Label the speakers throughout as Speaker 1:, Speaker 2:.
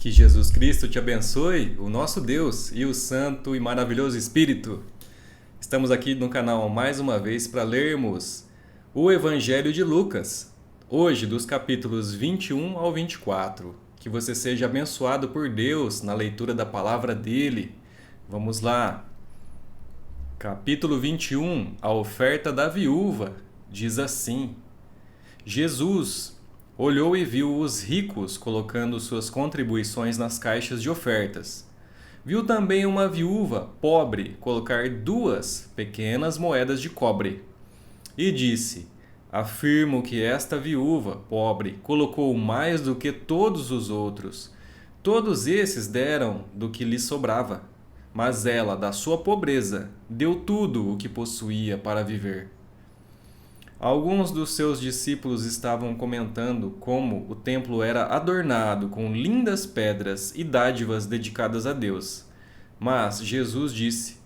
Speaker 1: Que Jesus Cristo te abençoe, o nosso Deus e o Santo e maravilhoso Espírito. Estamos aqui no canal mais uma vez para lermos o Evangelho de Lucas, hoje dos capítulos 21 ao 24. Que você seja abençoado por Deus na leitura da palavra dele. Vamos lá. Capítulo 21, a oferta da viúva, diz assim: Jesus olhou e viu os ricos colocando suas contribuições nas caixas de ofertas. Viu também uma viúva pobre colocar 2 pequenas moedas de cobre. E disse: Afirmo que esta viúva pobre colocou mais do que todos os outros. Todos esses deram do que lhe sobrava, mas ela, da sua pobreza, deu tudo o que possuía para viver. Alguns dos seus discípulos estavam comentando como o templo era adornado com lindas pedras e dádivas dedicadas a Deus. Mas Jesus disse: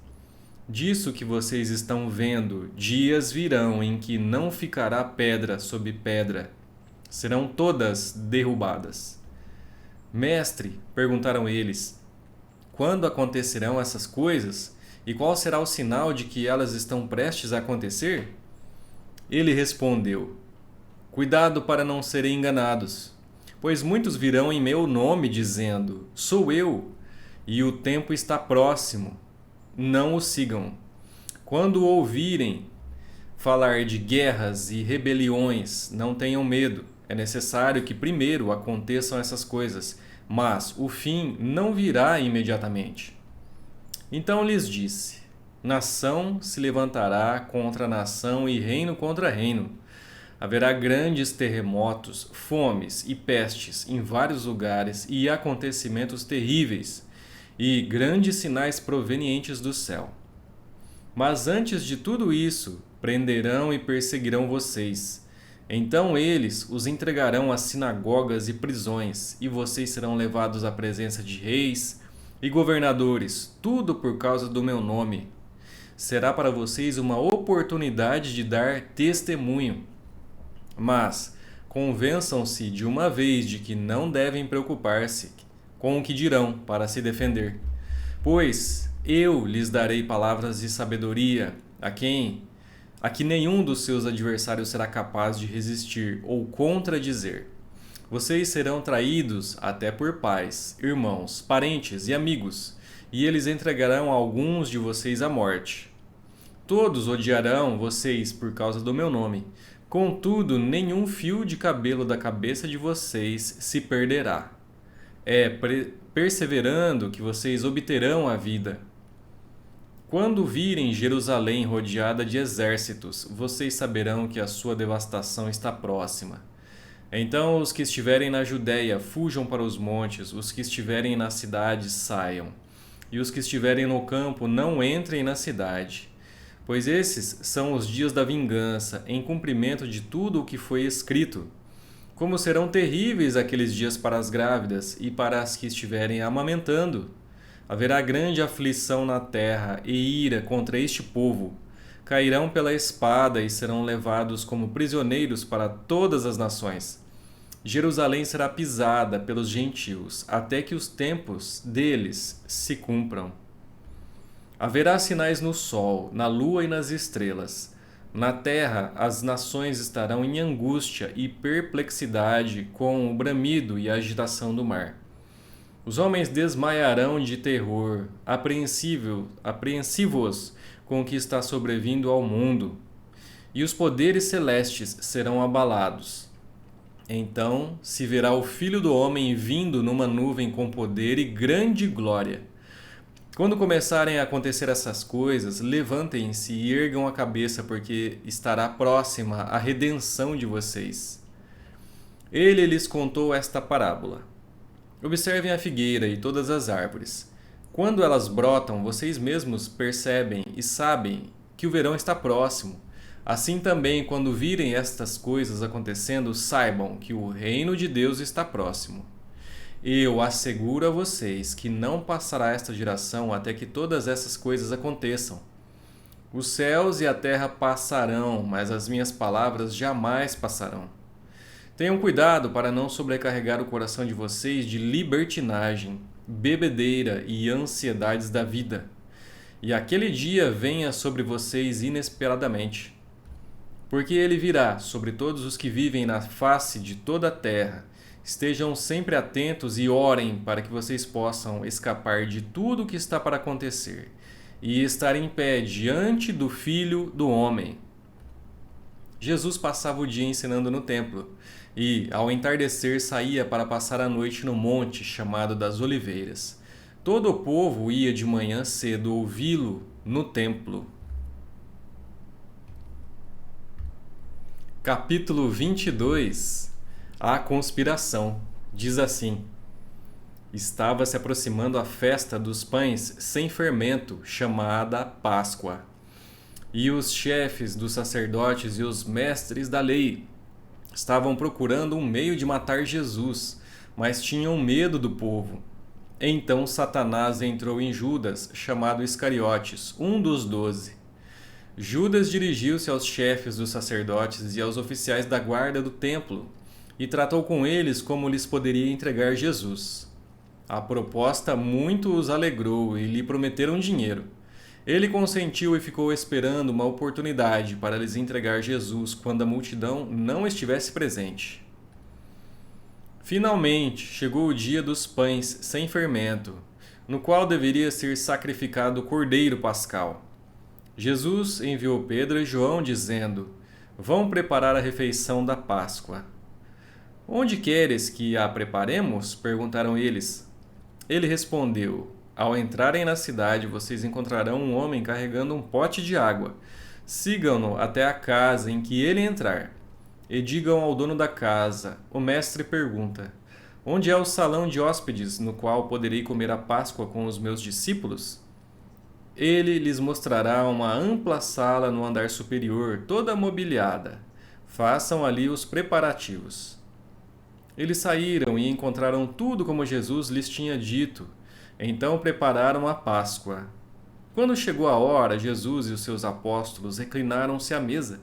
Speaker 1: Disso que vocês estão vendo, dias virão em que não ficará pedra sobre pedra. Serão todas derrubadas. Mestre, perguntaram eles, quando acontecerão essas coisas? E qual será o sinal de que elas estão prestes a acontecer? Ele respondeu: Cuidado para não serem enganados, pois muitos virão em meu nome dizendo: Sou eu, e o tempo está próximo. Não o sigam. Quando ouvirem falar de guerras e rebeliões, não tenham medo. É necessário que primeiro aconteçam essas coisas, mas o fim não virá imediatamente. Então lhes disse: Nação se levantará contra nação e reino contra reino. Haverá grandes terremotos, fomes e pestes em vários lugares e acontecimentos terríveis, e grandes sinais provenientes do céu. Mas antes de tudo isso, prenderão e perseguirão vocês. Então eles os entregarão às sinagogas e prisões, e vocês serão levados à presença de reis e governadores, tudo por causa do meu nome. Será para vocês uma oportunidade de dar testemunho. Mas convençam-se de uma vez de que não devem preocupar-se com o que dirão para se defender. Pois eu lhes darei palavras de sabedoria a que nenhum dos seus adversários será capaz de resistir ou contradizer. Vocês serão traídos até por pais, irmãos, parentes e amigos, e eles entregarão alguns de vocês à morte. Todos odiarão vocês por causa do meu nome. Contudo, nenhum fio de cabelo da cabeça de vocês se perderá. É perseverando que vocês obterão a vida. Quando virem Jerusalém rodeada de exércitos, vocês saberão que a sua devastação está próxima. Então os que estiverem na Judéia fujam para os montes, os que estiverem nas cidades saiam, e os que estiverem no campo não entrem na cidade. Pois esses são os dias da vingança, em cumprimento de tudo o que foi escrito. Como serão terríveis aqueles dias para as grávidas e para as que estiverem amamentando! Haverá grande aflição na terra e ira contra este povo. Cairão pela espada e serão levados como prisioneiros para todas as nações. Jerusalém será pisada pelos gentios, até que os tempos deles se cumpram. Haverá sinais no sol, na lua e nas estrelas. Na terra, as nações estarão em angústia e perplexidade com o bramido e a agitação do mar. Os homens desmaiarão de terror, apreensivos com o que está sobrevindo ao mundo, e os poderes celestes serão abalados. Então se verá o Filho do Homem vindo numa nuvem com poder e grande glória. Quando começarem a acontecer essas coisas, levantem-se e ergam a cabeça, porque estará próxima a redenção de vocês. Ele lhes contou esta parábola. Observem a figueira e todas as árvores. Quando elas brotam, vocês mesmos percebem e sabem que o verão está próximo. Assim também, quando virem estas coisas acontecendo, saibam que o reino de Deus está próximo. Eu asseguro a vocês que não passará esta geração até que todas essas coisas aconteçam. Os céus e a terra passarão, mas as minhas palavras jamais passarão. Tenham cuidado para não sobrecarregar o coração de vocês de libertinagem, bebedeira e ansiedades da vida. E aquele dia venha sobre vocês inesperadamente. Porque ele virá sobre todos os que vivem na face de toda a terra. Estejam sempre atentos e orem para que vocês possam escapar de tudo o que está para acontecer e estar em pé diante do Filho do Homem. Jesus passava o dia ensinando no templo e, ao entardecer, saía para passar a noite no monte chamado das Oliveiras. Todo o povo ia de manhã cedo ouvi-lo no templo. Capítulo 22. A conspiração. Diz assim: Estava se aproximando a festa dos pães sem fermento, chamada Páscoa. E os chefes dos sacerdotes e os mestres da lei estavam procurando um meio de matar Jesus, mas tinham medo do povo. Então Satanás entrou em Judas, chamado Iscariotes, um dos 12. Judas dirigiu-se aos chefes dos sacerdotes e aos oficiais da guarda do templo e tratou com eles como lhes poderia entregar Jesus. A proposta muito os alegrou e lhe prometeram dinheiro. Ele consentiu e ficou esperando uma oportunidade para lhes entregar Jesus quando a multidão não estivesse presente. Finalmente, chegou o dia dos pães sem fermento, no qual deveria ser sacrificado o cordeiro pascal. Jesus enviou Pedro e João dizendo: Vão preparar a refeição da Páscoa. Onde queres que a preparemos? Perguntaram eles. Ele respondeu: Ao entrarem na cidade, vocês encontrarão um homem carregando um pote de água. Sigam-no até a casa em que ele entrar. E digam ao dono da casa: O mestre pergunta: Onde é o salão de hóspedes no qual poderei comer a Páscoa com os meus discípulos? Ele lhes mostrará uma ampla sala no andar superior, toda mobiliada. Façam ali os preparativos. Eles saíram e encontraram tudo como Jesus lhes tinha dito. Então prepararam a Páscoa. Quando chegou a hora, Jesus e os seus apóstolos reclinaram-se à mesa.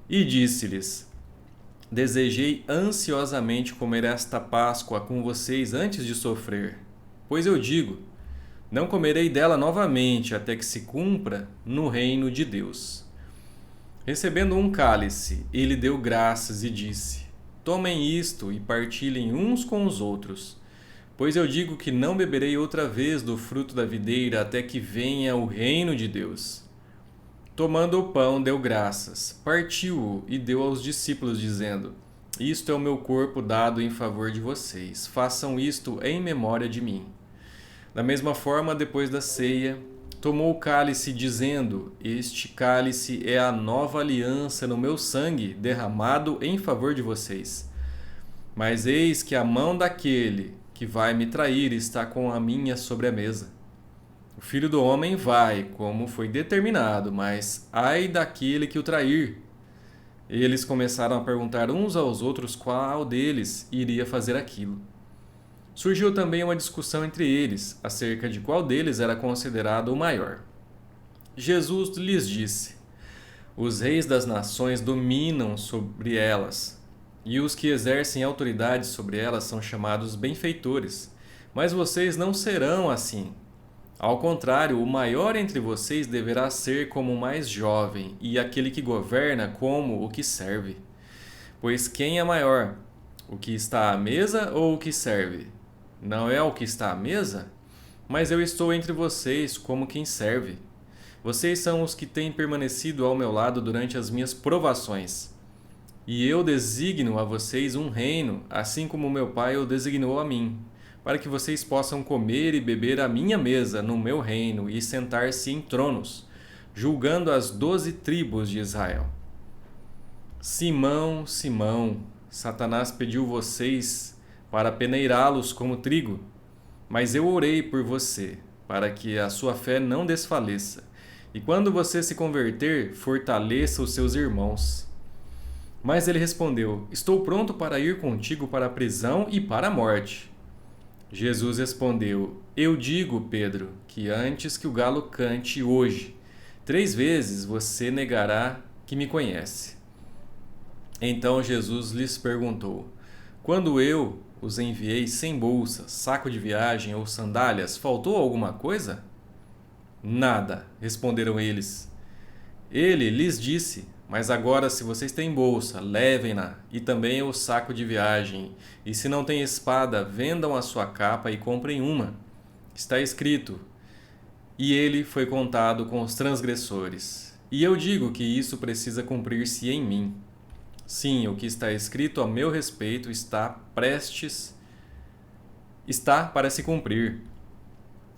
Speaker 1: E disse-lhes: Desejei ansiosamente comer esta Páscoa com vocês antes de sofrer. Pois eu digo: não comerei dela novamente até que se cumpra no reino de Deus. Recebendo um cálice, ele deu graças e disse: Tomem isto e partilhem uns com os outros. Pois eu digo que não beberei outra vez do fruto da videira até que venha o reino de Deus. Tomando o pão, deu graças, partiu-o e deu aos discípulos, dizendo: Isto é o meu corpo dado em favor de vocês. Façam isto em memória de mim. Da mesma forma, depois da ceia, tomou o cálice, dizendo: Este cálice é a nova aliança no meu sangue, derramado em favor de vocês. Mas eis que a mão daquele que vai me trair está com a minha sobre a mesa. O Filho do Homem vai, como foi determinado, mas ai daquele que o trair. Eles começaram a perguntar uns aos outros qual deles iria fazer aquilo. Surgiu também uma discussão entre eles, acerca de qual deles era considerado o maior. Jesus lhes disse: Os reis das nações dominam sobre elas, e os que exercem autoridade sobre elas são chamados benfeitores. Mas vocês não serão assim. Ao contrário, o maior entre vocês deverá ser como o mais jovem, e aquele que governa como o que serve. Pois quem é maior, o que está à mesa ou o que serve? Não é o que está à mesa? Mas eu estou entre vocês como quem serve. Vocês são os que têm permanecido ao meu lado durante as minhas provações. E eu designo a vocês um reino, assim como meu Pai o designou a mim, para que vocês possam comer e beber à minha mesa no meu reino e sentar-se em tronos, julgando as 12 tribos de Israel. Simão, Simão, Satanás pediu vocês para peneirá-los como trigo, mas eu orei por você, para que a sua fé não desfaleça, e quando você se converter, fortaleça os seus irmãos. Mas ele respondeu: Estou pronto para ir contigo para a prisão e para a morte. Jesus respondeu: Eu digo, Pedro, que antes que o galo cante hoje, 3 vezes você negará que me conhece. Então Jesus lhes perguntou: Quando eu os enviei sem bolsa, saco de viagem ou sandálias, faltou alguma coisa? Nada, responderam eles. Ele lhes disse: Mas agora, se vocês têm bolsa, levem-na, e também o saco de viagem. E se não têm espada, vendam a sua capa e comprem uma. Está escrito: E ele foi contado com os transgressores. E eu digo que isso precisa cumprir-se em mim. Sim, o que está escrito a meu respeito está para se cumprir.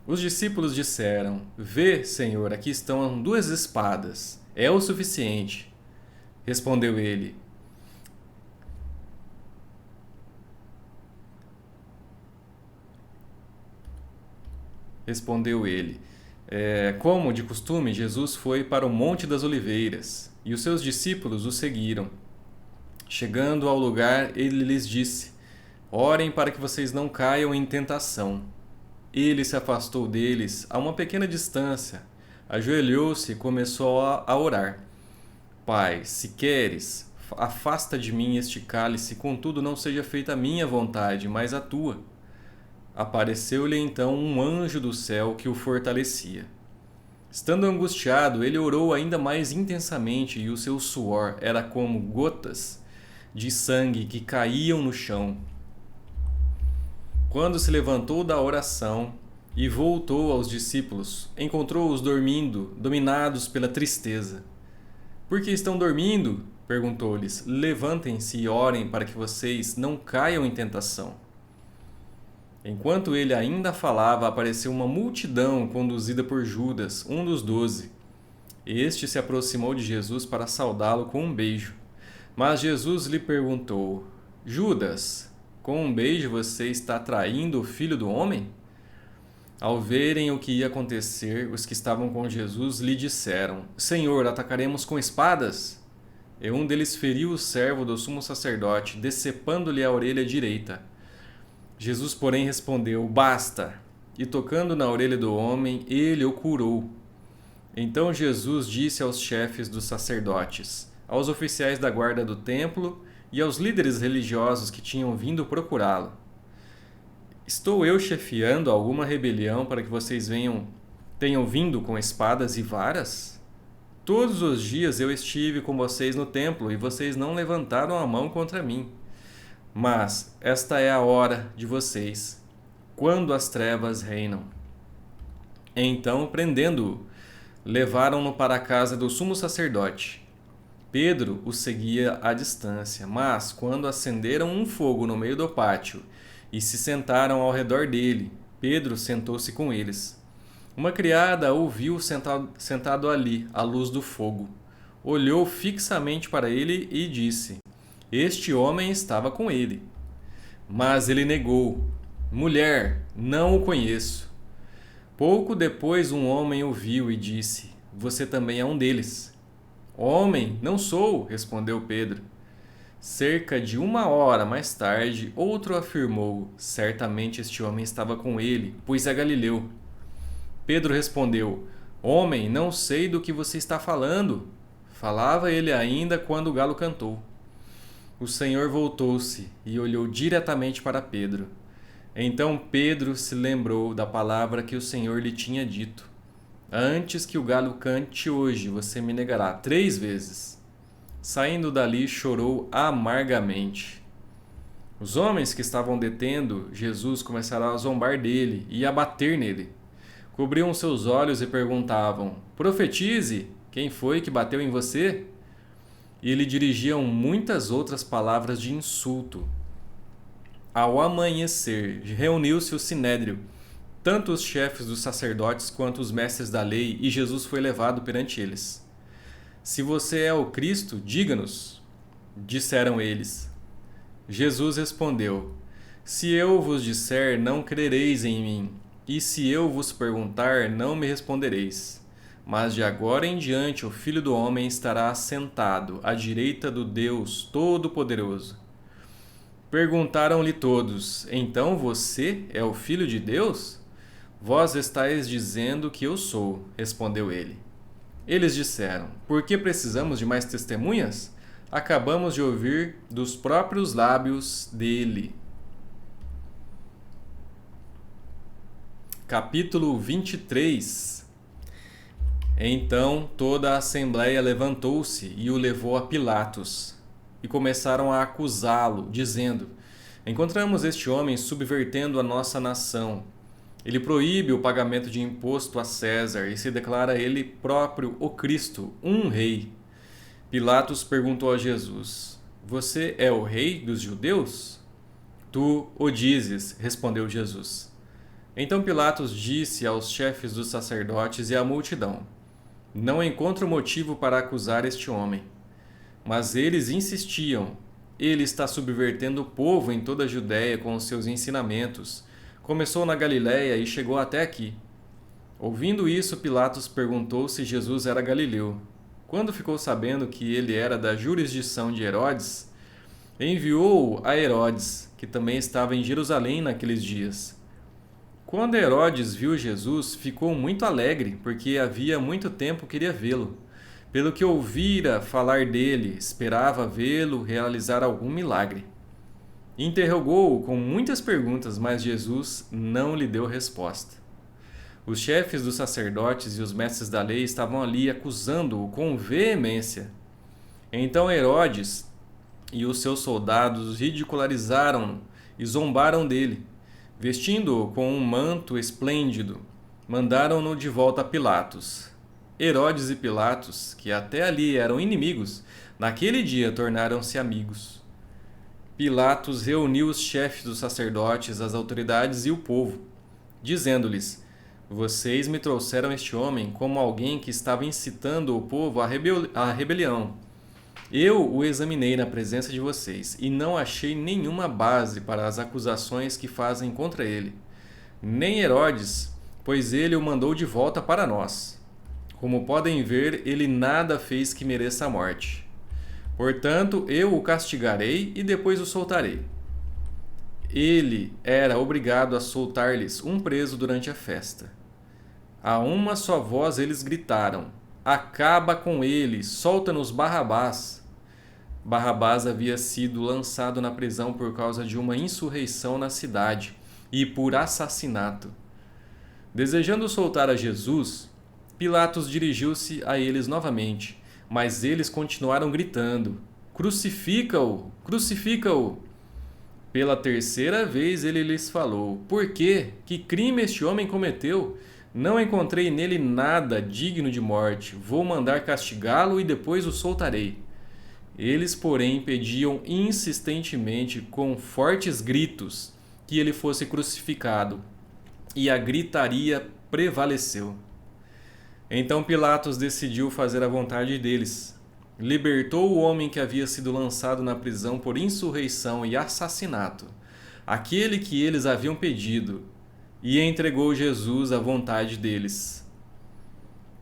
Speaker 1: Os discípulos disseram: Vê, Senhor, aqui estão 2 espadas. É o suficiente. Respondeu ele: Como de costume, Jesus foi para o Monte das Oliveiras, e os seus discípulos o seguiram. Chegando ao lugar, ele lhes disse: Orem para que vocês não caiam em tentação. Ele se afastou deles a uma pequena distância, ajoelhou-se e começou a orar. Pai, se queres, afasta de mim este cálice, contudo não seja feita a minha vontade, mas a tua. Apareceu-lhe então um anjo do céu que o fortalecia. Estando angustiado, ele orou ainda mais intensamente e o seu suor era como gotas de sangue que caíam no chão. Quando se levantou da oração e voltou aos discípulos, encontrou-os dormindo, dominados pela tristeza. Por que estão dormindo? Perguntou-lhes. Levantem-se e orem para que vocês não caiam em tentação. Enquanto ele ainda falava, apareceu uma multidão conduzida por Judas, um dos 12. Este se aproximou de Jesus para saudá-lo com um beijo. Mas Jesus lhe perguntou: Judas, com um beijo você está traindo o Filho do Homem? Ao verem o que ia acontecer, os que estavam com Jesus lhe disseram: Senhor, atacaremos com espadas? E um deles feriu o servo do sumo sacerdote, decepando-lhe a orelha direita. Jesus, porém, respondeu: Basta! E tocando na orelha do homem, ele o curou. Então Jesus disse aos chefes dos sacerdotes, aos oficiais da guarda do templo e aos líderes religiosos que tinham vindo procurá-lo: Estou eu chefiando alguma rebelião para que vocês tenham vindo com espadas e varas? Todos os dias eu estive com vocês no templo e vocês não levantaram a mão contra mim. Mas esta é a hora de vocês, quando as trevas reinam. Então, prendendo-o, levaram-no para a casa do sumo sacerdote. Pedro o seguia à distância, mas quando acenderam um fogo no meio do pátio e se sentaram ao redor dele, Pedro sentou-se com eles. Uma criada o viu sentado ali, à luz do fogo. Olhou fixamente para ele e disse: Este homem estava com ele. Mas ele negou: Mulher, não o conheço. Pouco depois um homem o viu e disse: Você também é um deles. Homem, não sou, respondeu Pedro. Cerca de 1 hora mais tarde, outro afirmou: Certamente este homem estava com ele, pois é galileu. Pedro respondeu: Homem, não sei do que você está falando. Falava ele ainda quando o galo cantou. O Senhor voltou-se e olhou diretamente para Pedro. Então Pedro se lembrou da palavra que o Senhor lhe tinha dito: Antes que o galo cante hoje, você me negará 3 vezes. Saindo dali, chorou amargamente. Os homens que estavam detendo Jesus começaram a zombar dele e a bater nele. Cobriam seus olhos e perguntavam: Profetize, quem foi que bateu em você? E lhe dirigiam muitas outras palavras de insulto. Ao amanhecer, reuniu-se o sinédrio, tanto os chefes dos sacerdotes quanto os mestres da lei, e Jesus foi levado perante eles. Se você é o Cristo, diga-nos, disseram eles. Jesus respondeu: Se eu vos disser, não crereis em mim, e se eu vos perguntar, não me respondereis. Mas de agora em diante o Filho do Homem estará assentado à direita do Deus Todo-Poderoso. Perguntaram-lhe todos: Então você é o Filho de Deus? Vós estáis dizendo que eu sou, respondeu ele. Eles disseram: Por que precisamos de mais testemunhas? acabamos de ouvir dos próprios lábios dele. Capítulo 23. Então toda a assembleia levantou-se e o levou a Pilatos, e começaram a acusá-lo, dizendo: Encontramos este homem subvertendo a nossa nação. Ele proíbe o pagamento de imposto a César e se declara ele próprio o Cristo, um rei. Pilatos perguntou a Jesus: Você é o rei dos judeus? Tu o dizes, respondeu Jesus. Então Pilatos disse aos chefes dos sacerdotes e à multidão: Não encontro motivo para acusar este homem. Mas eles insistiam: Ele está subvertendo o povo em toda a Judéia com os seus ensinamentos. Começou na Galiléia e chegou até aqui. Ouvindo isso, Pilatos perguntou se Jesus era galileu. Quando ficou sabendo que ele era da jurisdição de Herodes, enviou-o a Herodes, que também estava em Jerusalém naqueles dias. Quando Herodes viu Jesus, ficou muito alegre, porque havia muito tempo queria vê-lo. Pelo que ouvira falar dele, esperava vê-lo realizar algum milagre. Interrogou-o com muitas perguntas, mas Jesus não lhe deu resposta. Os chefes dos sacerdotes e os mestres da lei estavam ali acusando-o com veemência. Então Herodes e os seus soldados ridicularizaram-no e zombaram dele. Vestindo-o com um manto esplêndido, mandaram-no de volta a Pilatos. Herodes e Pilatos, que até ali eram inimigos, naquele dia tornaram-se amigos. Pilatos reuniu os chefes dos sacerdotes, as autoridades e o povo, dizendo-lhes: Vocês me trouxeram este homem como alguém que estava incitando o povo à rebelião. Eu o examinei na presença de vocês e não achei nenhuma base para as acusações que fazem contra ele. Nem Herodes, pois ele o mandou de volta para nós. Como podem ver, ele nada fez que mereça a morte. Portanto, eu o castigarei e depois o soltarei. Ele era obrigado a soltar-lhes um preso durante a festa. A uma só voz eles gritaram: Acaba com ele, solta-nos Barrabás. Barrabás havia sido lançado na prisão por causa de uma insurreição na cidade e por assassinato. Desejando soltar a Jesus, Pilatos dirigiu-se a eles novamente, mas eles continuaram gritando: Crucifica-o! Crucifica-o! Pela terceira vez ele lhes falou: Por quê? Que crime este homem cometeu? Não encontrei nele nada digno de morte. Vou mandar castigá-lo e depois o soltarei. Eles, porém, pediam insistentemente, com fortes gritos, que ele fosse crucificado. E a gritaria prevaleceu. Então Pilatos decidiu fazer a vontade deles. Libertou o homem que havia sido lançado na prisão por insurreição e assassinato, aquele que eles haviam pedido, e entregou Jesus à vontade deles.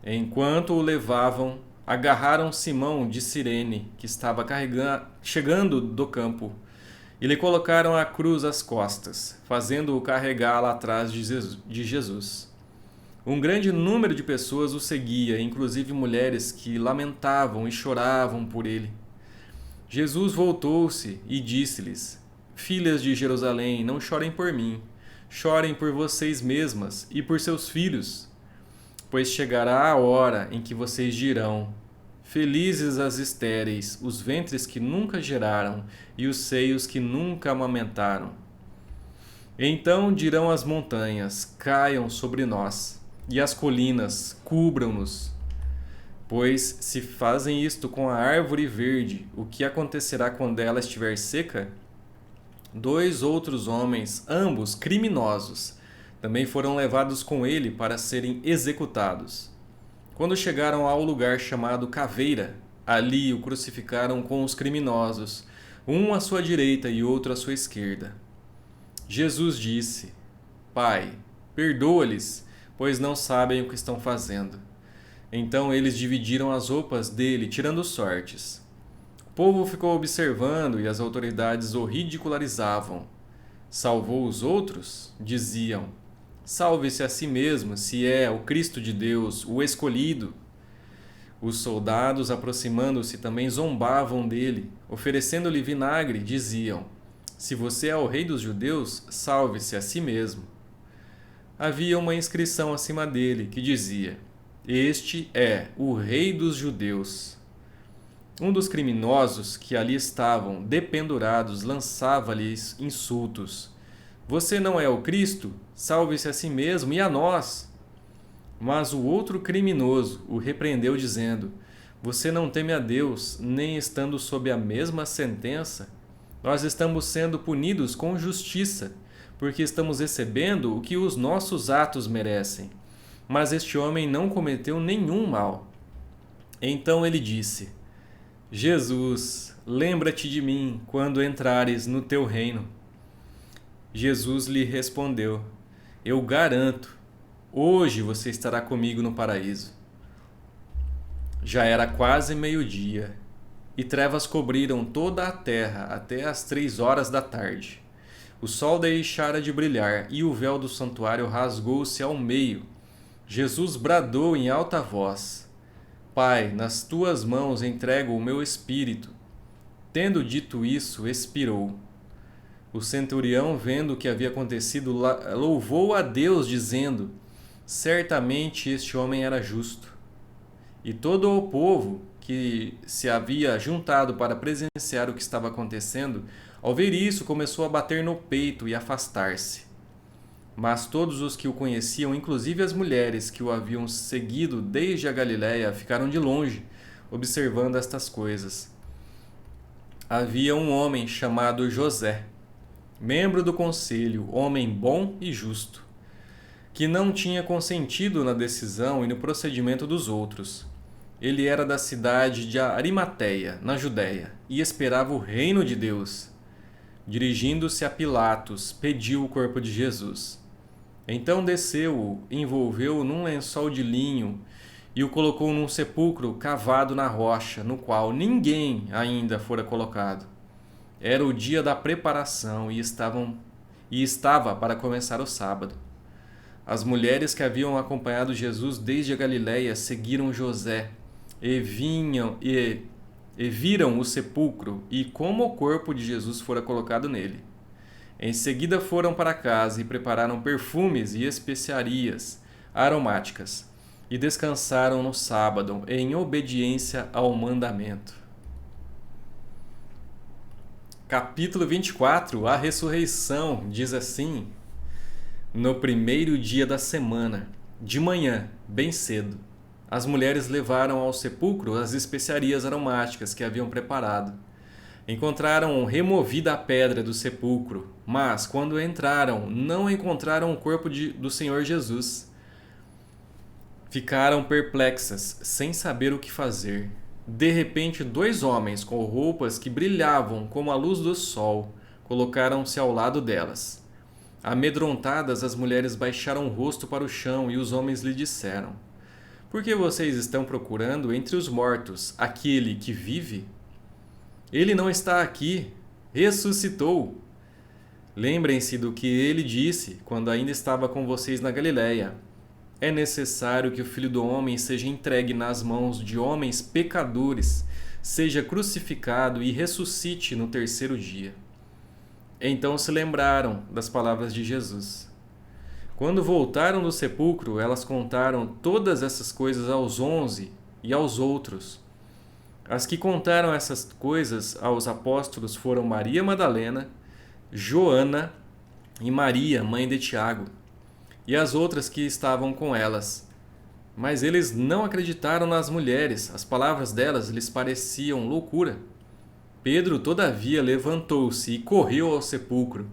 Speaker 1: Enquanto o levavam, agarraram Simão de Cirene, que estava chegando do campo, e lhe colocaram a cruz às costas, fazendo-o carregá-la atrás de Jesus. Um grande número de pessoas o seguia, inclusive mulheres que lamentavam e choravam por ele. Jesus voltou-se e disse-lhes: Filhas de Jerusalém, não chorem por mim, chorem por vocês mesmas e por seus filhos, pois chegará a hora em que vocês dirão: Felizes as estéreis, os ventres que nunca geraram e os seios que nunca amamentaram. Então dirão as montanhas: Caiam sobre nós, e as colinas: Cubram-nos. Pois se fazem isto com a árvore verde, o que acontecerá quando ela estiver seca? 2 outros homens, ambos criminosos, também foram levados com ele para serem executados. Quando chegaram ao lugar chamado Caveira, ali o crucificaram com os criminosos, um à sua direita e outro à sua esquerda. Jesus disse: Pai, perdoa-lhes, pois não sabem o que estão fazendo. Então eles dividiram as roupas dele, tirando sortes. O povo ficou observando e as autoridades o ridicularizavam. Salvou os outros? Diziam: Salve-se a si mesmo, se é o Cristo de Deus, o escolhido. Os soldados, aproximando-se, também zombavam dele, oferecendo-lhe vinagre, diziam: Se você é o rei dos judeus, salve-se a si mesmo. Havia uma inscrição acima dele que dizia: Este é o rei dos judeus. Um dos criminosos que ali estavam dependurados lançava-lhes insultos: Você não é o Cristo? Salve-se a si mesmo e a nós. Mas o outro criminoso o repreendeu, dizendo: Você não teme a Deus, nem estando sob a mesma sentença? Nós estamos sendo punidos com justiça, porque estamos recebendo o que os nossos atos merecem. Mas este homem não cometeu nenhum mal. Então ele disse: Jesus, lembra-te de mim quando entrares no teu reino. Jesus lhe respondeu: Eu garanto, hoje você estará comigo no paraíso. Já era quase meio-dia, e trevas cobriram toda a terra até às 3 horas da tarde. O sol deixara de brilhar, e o véu do santuário rasgou-se ao meio. Jesus bradou em alta voz: Pai, nas tuas mãos entrego o meu espírito. Tendo dito isso, expirou. O centurião, vendo o que havia acontecido, louvou a Deus, dizendo: Certamente este homem era justo. E todo o povo que se havia juntado para presenciar o que estava acontecendo, ao ver isso, começou a bater no peito e afastar-se. Mas todos os que o conheciam, inclusive as mulheres que o haviam seguido desde a Galiléia, ficaram de longe, observando estas coisas. Havia um homem chamado José, membro do conselho, homem bom e justo, que não tinha consentido na decisão e no procedimento dos outros. Ele era da cidade de Arimateia, na Judéia, e esperava o reino de Deus. Dirigindo-se a Pilatos, pediu o corpo de Jesus. Então desceu-o, envolveu-o num lençol de linho e o colocou num sepulcro cavado na rocha, no qual ninguém ainda fora colocado. Era o dia da preparação e estava para começar o sábado. As mulheres que haviam acompanhado Jesus desde a Galiléia seguiram José e viram o sepulcro e como o corpo de Jesus fora colocado nele. Em seguida foram para casa e prepararam perfumes e especiarias aromáticas e descansaram no sábado em obediência ao mandamento. Capítulo 24, a ressurreição, diz assim: No primeiro dia da semana, de manhã, bem cedo, as mulheres levaram ao sepulcro as especiarias aromáticas que haviam preparado. Encontraram removida a pedra do sepulcro, mas, quando entraram, não encontraram o corpo do Senhor Jesus. Ficaram perplexas, sem saber o que fazer. De repente, 2 homens com roupas que brilhavam como a luz do sol colocaram-se ao lado delas. Amedrontadas, as mulheres baixaram o rosto para o chão e os homens lhe disseram: Por que vocês estão procurando entre os mortos aquele que vive? Ele não está aqui, ressuscitou. Lembrem-se do que ele disse quando ainda estava com vocês na Galiléia. É necessário que o Filho do Homem seja entregue nas mãos de homens pecadores, seja crucificado e ressuscite no 3º dia. Então se lembraram das palavras de Jesus. Quando voltaram do sepulcro, elas contaram todas essas coisas aos 11 e aos outros. As que contaram essas coisas aos apóstolos foram Maria Madalena, Joana e Maria, mãe de Tiago, e as outras que estavam com elas. Mas eles não acreditaram nas mulheres, as palavras delas lhes pareciam loucura. Pedro, todavia, levantou-se e correu ao sepulcro.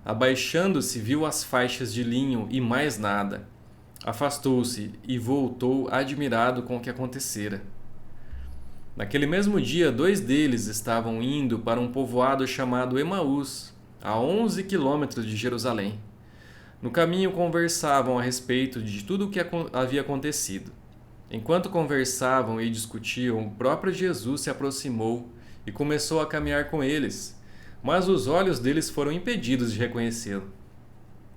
Speaker 1: Abaixando-se, viu as faixas de linho e mais nada. Afastou-se e voltou admirado com o que acontecera. Naquele mesmo dia, 2 deles estavam indo para um povoado chamado Emaús, a 11 quilômetros de Jerusalém. No caminho conversavam a respeito de tudo o que havia acontecido. Enquanto conversavam e discutiam, o próprio Jesus se aproximou e começou a caminhar com eles, mas os olhos deles foram impedidos de reconhecê-lo.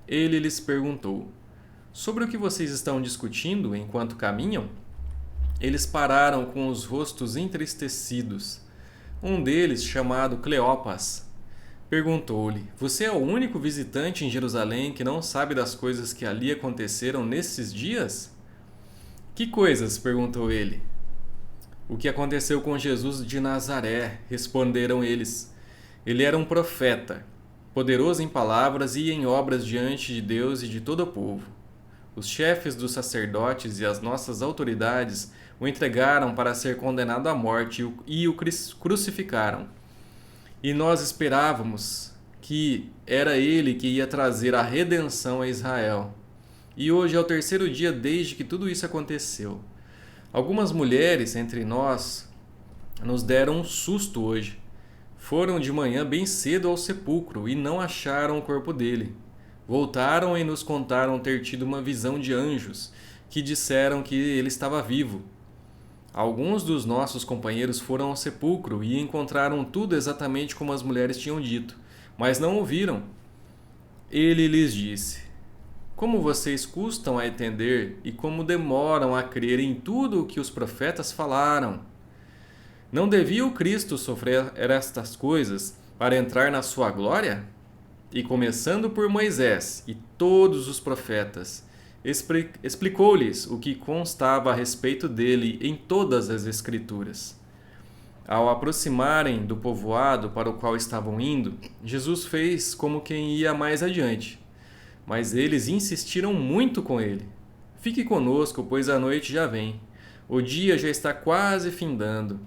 Speaker 1: Ele lhes perguntou: Sobre o que vocês estão discutindo enquanto caminham? Eles pararam com os rostos entristecidos. Um deles, chamado Cleopas, perguntou-lhe: Você é o único visitante em Jerusalém que não sabe das coisas que ali aconteceram nesses dias? Que coisas? Perguntou ele. O que aconteceu com Jesus de Nazaré, responderam eles. Ele era um profeta, poderoso em palavras e em obras diante de Deus e de todo o povo. Os chefes dos sacerdotes e as nossas autoridades o entregaram para ser condenado à morte e o crucificaram. E nós esperávamos que era ele que ia trazer a redenção a Israel. E hoje é o terceiro dia desde que tudo isso aconteceu. Algumas mulheres entre nós nos deram um susto hoje. Foram de manhã bem cedo ao sepulcro e não acharam o corpo dele. Voltaram e nos contaram ter tido uma visão de anjos que disseram que ele estava vivo. Alguns dos nossos companheiros foram ao sepulcro e encontraram tudo exatamente como as mulheres tinham dito, mas não ouviram. Ele lhes disse: Como vocês custam a entender e como demoram a crer em tudo o que os profetas falaram? Não devia o Cristo sofrer estas coisas para entrar na sua glória? E começando por Moisés e todos os profetas, explicou-lhes o que constava a respeito dele em todas as Escrituras. Ao aproximarem do povoado para o qual estavam indo, Jesus fez como quem ia mais adiante. Mas eles insistiram muito com ele. Fique conosco, pois a noite já vem. O dia já está quase findando.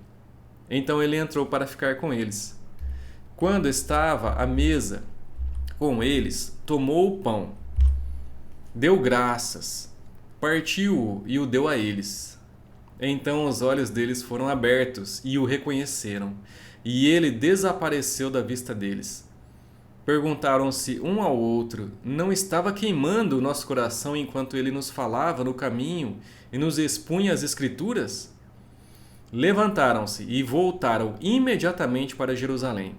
Speaker 1: Então ele entrou para ficar com eles. Quando estava à mesa com eles, tomou o pão, deu graças, partiu-o e o deu a eles. Então os olhos deles foram abertos e o reconheceram, e ele desapareceu da vista deles. Perguntaram-se um ao outro: Não estava queimando o nosso coração enquanto ele nos falava no caminho e nos expunha as Escrituras? Levantaram-se e voltaram imediatamente para Jerusalém.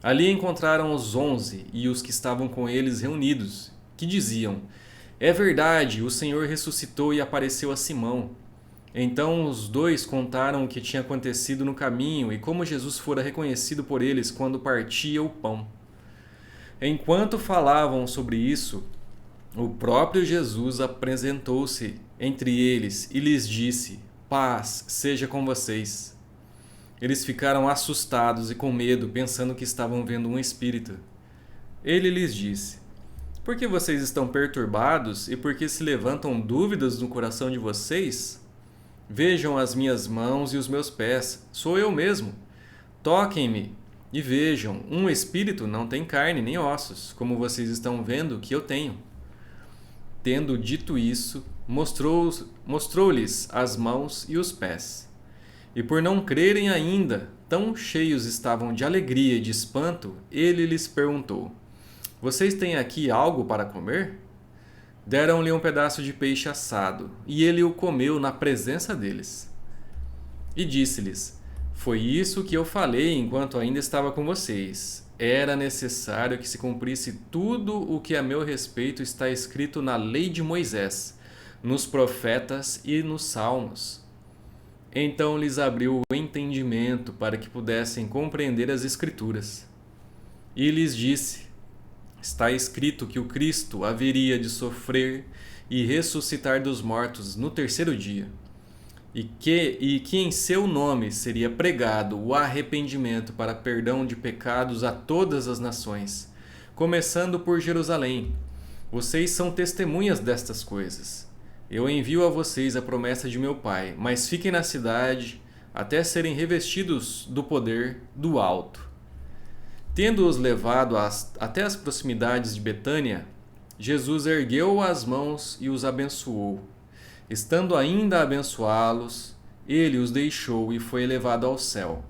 Speaker 1: Ali encontraram os 11 e os que estavam com eles reunidos, que diziam: É verdade, o Senhor ressuscitou e apareceu a Simão. Então os dois contaram o que tinha acontecido no caminho e como Jesus fora reconhecido por eles quando partia o pão. Enquanto falavam sobre isso, o próprio Jesus apresentou-se entre eles e lhes disse: Paz seja com vocês. Eles ficaram assustados e com medo, pensando que estavam vendo um espírito. Ele lhes disse: Por que vocês estão perturbados e por que se levantam dúvidas no coração de vocês? Vejam as minhas mãos e os meus pés, sou eu mesmo. Toquem-me e vejam, um espírito não tem carne nem ossos, como vocês estão vendo que eu tenho. Tendo dito isso, mostrou-lhes as mãos e os pés. E por não crerem ainda, tão cheios estavam de alegria e de espanto, ele lhes perguntou: Vocês têm aqui algo para comer? Deram-lhe um pedaço de peixe assado, e ele o comeu na presença deles. E disse-lhes: Foi isso que eu falei enquanto ainda estava com vocês. Era necessário que se cumprisse tudo o que a meu respeito está escrito na lei de Moisés, nos profetas e nos salmos. Então lhes abriu o entendimento para que pudessem compreender as Escrituras. E lhes disse: Está escrito que o Cristo haveria de sofrer e ressuscitar dos mortos no terceiro dia, e que em seu nome seria pregado o arrependimento para perdão de pecados a todas as nações, começando por Jerusalém. Vocês são testemunhas destas coisas. Eu envio a vocês a promessa de meu Pai, mas fiquem na cidade até serem revestidos do poder do alto. Tendo-os levado até as proximidades de Betânia, Jesus ergueu as mãos e os abençoou. Estando ainda a abençoá-los, ele os deixou e foi elevado ao céu.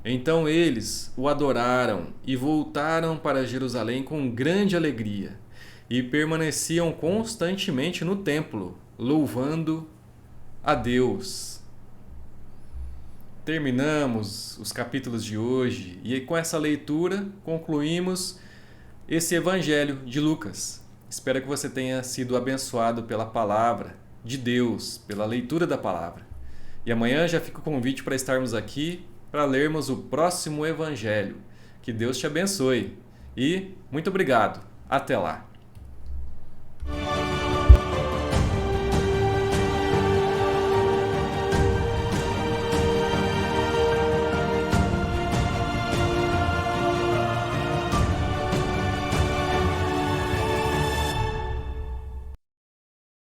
Speaker 1: Então eles o adoraram e voltaram para Jerusalém com grande alegria, e permaneciam constantemente no templo, louvando a Deus. Terminamos os capítulos de hoje e com essa leitura concluímos esse Evangelho de Lucas. Espero que você tenha sido abençoado pela palavra de Deus, pela leitura da palavra. E amanhã já fica o convite para estarmos aqui para lermos o próximo Evangelho. Que Deus te abençoe e muito obrigado. Até lá!